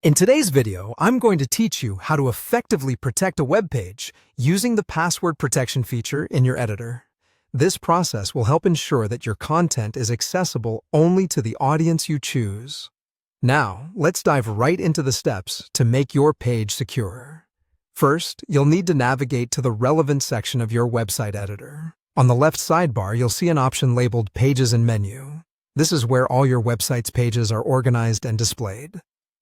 In today's video, I'm going to teach you how to effectively protect a web page using the password protection feature in your editor. This process will help ensure that your content is accessible only to the audience you choose. Now, let's dive right into the steps to make your page secure. First, you'll need to navigate to the relevant section of your website editor. On the left sidebar, you'll see an option labeled Pages and Menu. This is where all your website's pages are organized and displayed.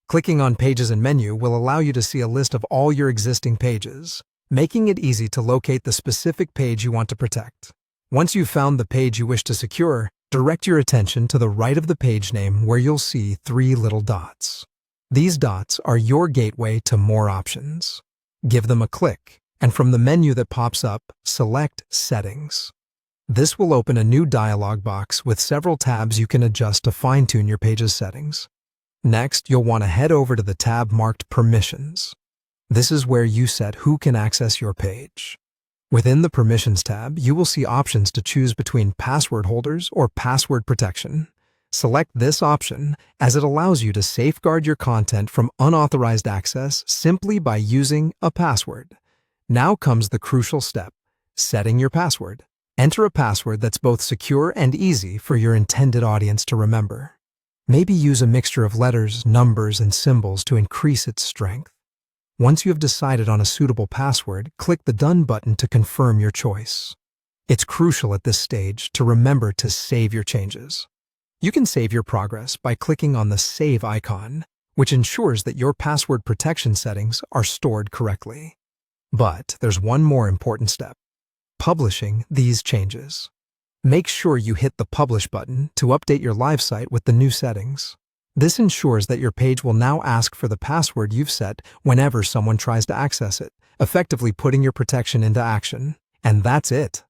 Clicking on Pages and Menu will allow you to see a list of all your existing pages, making it easy to locate the specific page you want to protect. Once you've found the page you wish to secure, direct your attention to the right of the page name where you'll see three little dots. These dots are your gateway to more options. Give them a click, and from the menu that pops up, select Settings. This will open a new dialog box with several tabs you can adjust to fine-tune your page's settings. Next, you'll want to head over to the tab marked Permissions. This is where you set who can access your page. Within the Permissions tab, you will see options to choose between password holders or password protection. Select this option as it allows you to safeguard your content from unauthorized access simply by using a password. Now comes the crucial step, setting your password. Enter a password that's both secure and easy for your intended audience to remember. Maybe use a mixture of letters, numbers, and symbols to increase its strength. Once you have decided on a suitable password, click the Done button to confirm your choice. It's crucial at this stage to remember to save your changes. You can save your progress by clicking on the Save icon, which ensures that your password protection settings are stored correctly. But there's one more important step: publishing these changes. Make sure you hit the Publish button to update your live site with the new settings. This ensures that your page will now ask for the password you've set whenever someone tries to access it, effectively putting your protection into action. And that's it.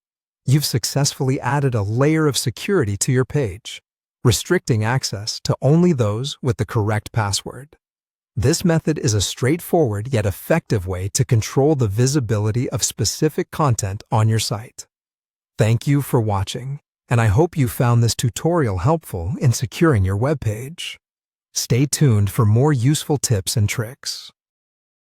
You've successfully added a layer of security to your page, restricting access to only those with the correct password. This method is a straightforward yet effective way to control the visibility of specific content on your site. Thank you for watching, and I hope you found this tutorial helpful in securing your web page. Stay tuned for more useful tips and tricks.